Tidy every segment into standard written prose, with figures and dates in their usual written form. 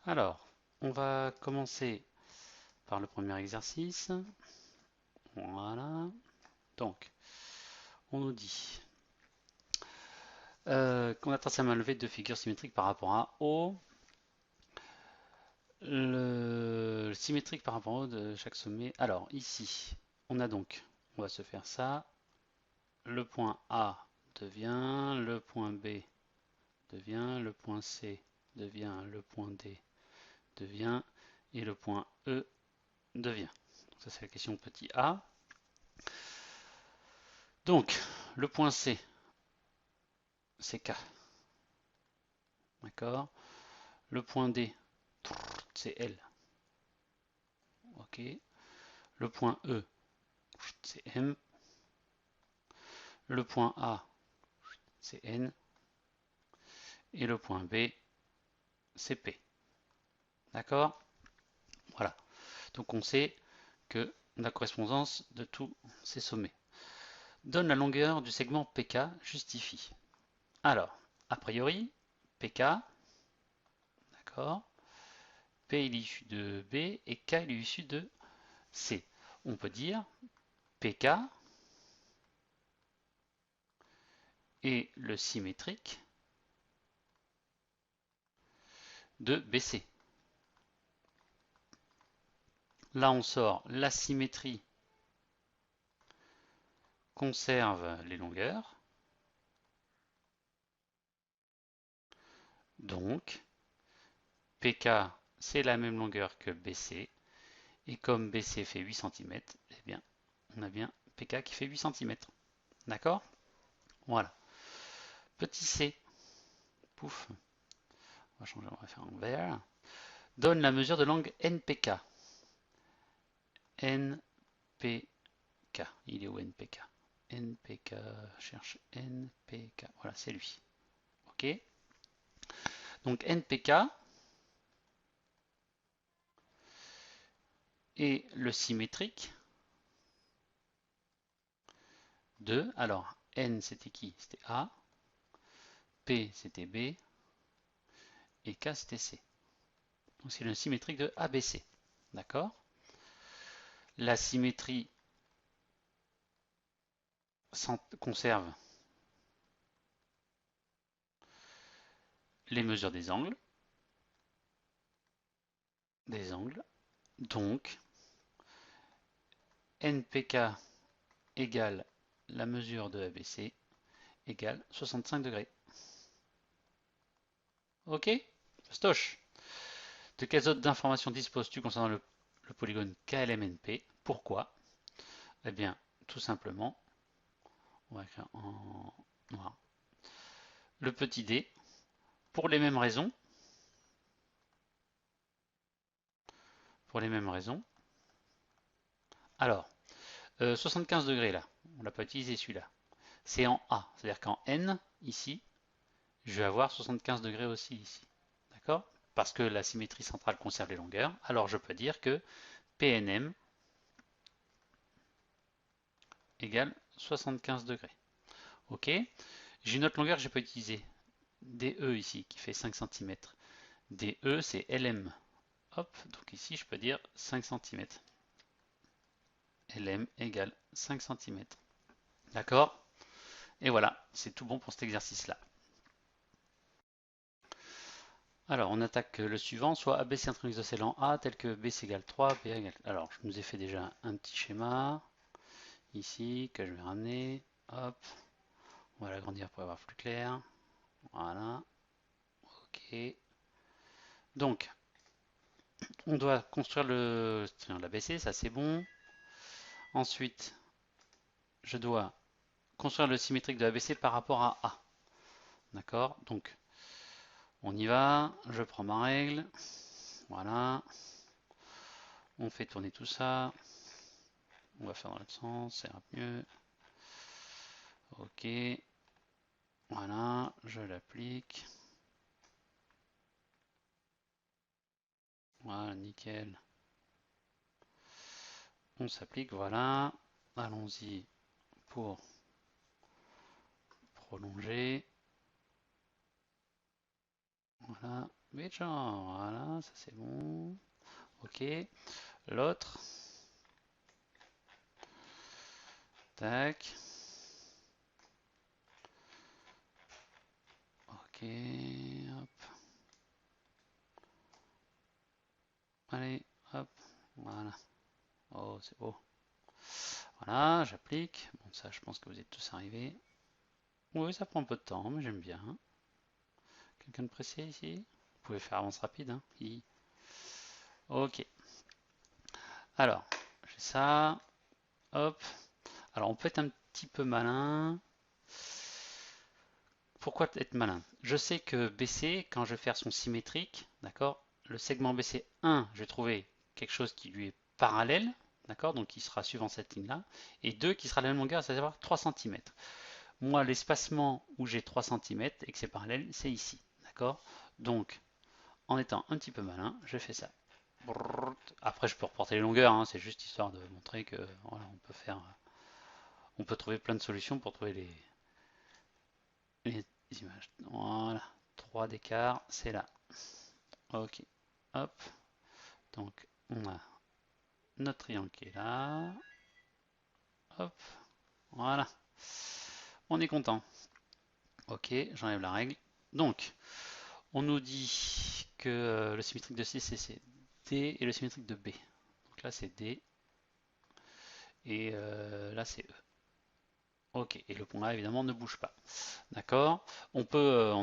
Alors, on va commencer par le premier exercice. Voilà. Donc, on nous dit qu'on a tracé à main levée deux figures symétriques par rapport à O. Le symétrique par rapport au de chaque sommet. Alors, ici, on va se faire ça. Le point A devient, le point B devient, le point C devient, le point D devient, et le point E devient. Ça, c'est la question petit a. Donc, le point C, c'est K. D'accord. Le point D, c'est L. OK. Le point E, c'est M. Le point A, c'est N. Et le point B, c'est P. D'accord. Voilà. Donc, on sait que la correspondance de tous ces sommets donne la longueur du segment PK justifie. Alors, a priori, PK, d'accord, P il est issu de B et K il est issu de C. On peut dire PK est le symétrique de BC. Là, on sort la symétrie conserve les longueurs. Donc, PK, c'est la même longueur que BC. Et comme BC fait 8 cm, eh bien, on a bien PK qui fait 8 cm. D'accord. Voilà. Petit c, pouf, on va changer, on va faire en vert, donne la mesure de l'angle NPK. NPK, il est où NPK? NPK, cherche NPK, voilà, c'est lui. Ok. Donc NPK est le symétrique de, alors N c'était qui? C'était A, P c'était B, et K c'était C. Donc c'est le symétrique de ABC. D'accord. La symétrie conserve les mesures des angles. Donc, NPK égale la mesure de ABC égale 65 degrés. Ok. Stoche. De quelles autres informations disposes-tu concernant le polygone KLMNP? Pourquoi? Eh bien, tout simplement, on va écrire en noir. Le petit d, pour les mêmes raisons, Alors, 75 degrés là, on l'a pas utilisé celui-là. C'est en A, c'est-à-dire qu'en N, ici, je vais avoir 75 degrés aussi ici. D'accord? Parce que la symétrie centrale conserve les longueurs, alors je peux dire que PNM égale 75 degrés. Ok? J'ai une autre longueur que je peux utiliser. DE ici, qui fait 5 cm. DE, c'est LM. Hop, donc ici, je peux dire 5 cm. LM égale 5 cm. D'accord? Et voilà, c'est tout bon pour cet exercice-là. Alors, on attaque le suivant, soit ABC un triangle isocèle en A, tel que B égale 3, B égale... Alors, je nous ai fait déjà un petit schéma, ici, que je vais ramener. Hop, on va l'agrandir pour avoir plus clair. Voilà, ok. Donc, on doit construire le triangle ABC, ça c'est bon. Ensuite, je dois construire le symétrique de ABC par rapport à A. D'accord? Donc, on y va, je prends ma règle. Voilà. On fait tourner tout ça. On va faire dans l'autre sens, ça ira mieux. Ok. Voilà, je l'applique. Voilà, nickel. On s'applique, voilà. Allons-y pour prolonger. Voilà. genre, voilà, ça c'est bon. Ok, l'autre. Tac. Ok, hop. Allez, hop. Voilà. Oh, c'est beau. Voilà, j'applique. Bon, ça, je pense que vous êtes tous arrivés. Oui, ça prend un peu de temps, mais j'aime bien. Quelqu'un de pressé ici? Vous pouvez faire avance rapide, hein. Ok. Alors, j'ai ça. Hop. Alors, on peut être un petit peu malin. Pourquoi être malin? Je sais que BC, quand je vais faire son symétrique, d'accord, le segment BC1, je vais trouver quelque chose qui lui est parallèle, d'accord, donc qui sera suivant cette ligne-là, et 2 qui sera la même longueur, c'est-à-dire 3 cm. Moi, l'espacement où j'ai 3 cm et que c'est parallèle, c'est ici, d'accord? Donc, en étant un petit peu malin, je fais ça. Après, je peux reporter les longueurs, hein, c'est juste histoire de montrer que voilà, on peut trouver plein de solutions pour trouver les images. Voilà, 3 d'écart, c'est là. Ok, hop. Donc, on a notre triangle qui est là. Hop, voilà. On est content. Ok, j'enlève la règle. Donc, on nous dit que le symétrique de C, c'est D et le symétrique de B. Donc là, c'est D et là, c'est E. Ok, et le point A, évidemment, ne bouge pas. D'accord. On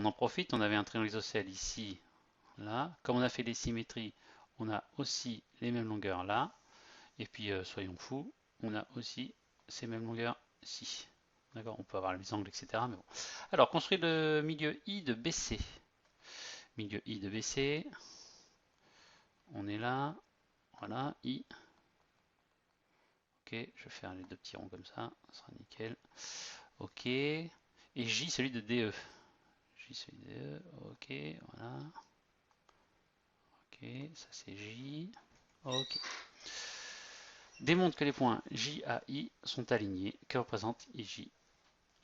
en profite, on avait un triangle isocèle ici, là. Comme on a fait les symétries, on a aussi les mêmes longueurs là. Et puis, soyons fous, on a aussi ces mêmes longueurs ici. D'accord, on peut avoir les angles, etc. Mais bon. Alors, construire le milieu I de BC. Milieu I de BC. On est là. Voilà, I. Ok, je vais faire les deux petits ronds comme ça. Ça sera nickel. Ok. Et J, celui de DE. J, celui de DE. Ok, voilà. Ok, ça c'est J. Ok. Démontre que les points J, A, I sont alignés. Que représente IJ?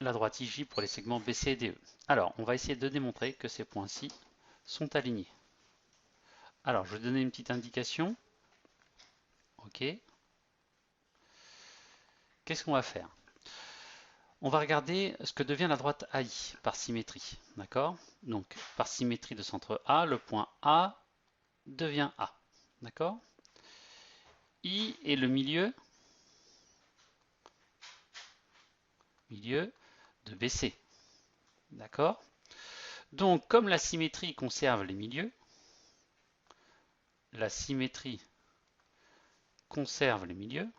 La droite IJ pour les segments BC et DE. Alors, on va essayer de démontrer que ces points-ci sont alignés. Alors, je vais donner une petite indication. Ok. Qu'est-ce qu'on va faire? On va regarder ce que devient la droite AI par symétrie. D'accord? Donc, par symétrie de centre A, le point A devient A. D'accord? I est le milieu de BC. D'accord? Donc, comme la symétrie conserve les milieux, la symétrie conserve les milieux,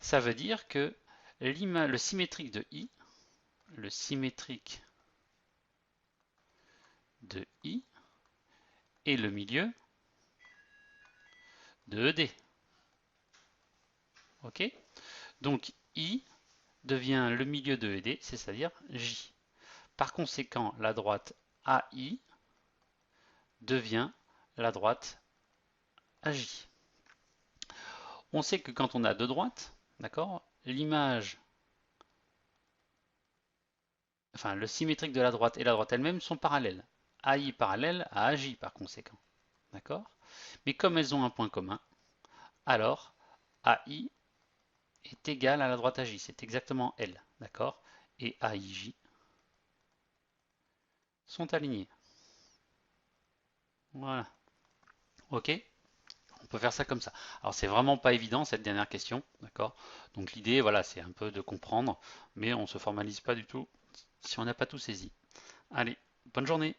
ça veut dire que le symétrique de I, le symétrique de I est le milieu de ED. Ok? Donc I devient le milieu de ED, c'est-à-dire J. Par conséquent, la droite AI devient la droite AJ. On sait que quand on a deux droites, d'accord, l'image, enfin le symétrique de la droite et la droite elle-même sont parallèles. AI parallèle à AJ par conséquent. D'accord? Mais comme elles ont un point commun, alors AI est égal à la droite AJ. C'est exactement elle. D'accord? Et AIJ sont alignés. Voilà. Ok? On peut faire ça comme ça. Alors c'est vraiment pas évident cette dernière question, d'accord? Donc l'idée, voilà, c'est un peu de comprendre, mais on se formalise pas du tout si on n'a pas tout saisi. Allez, bonne journée!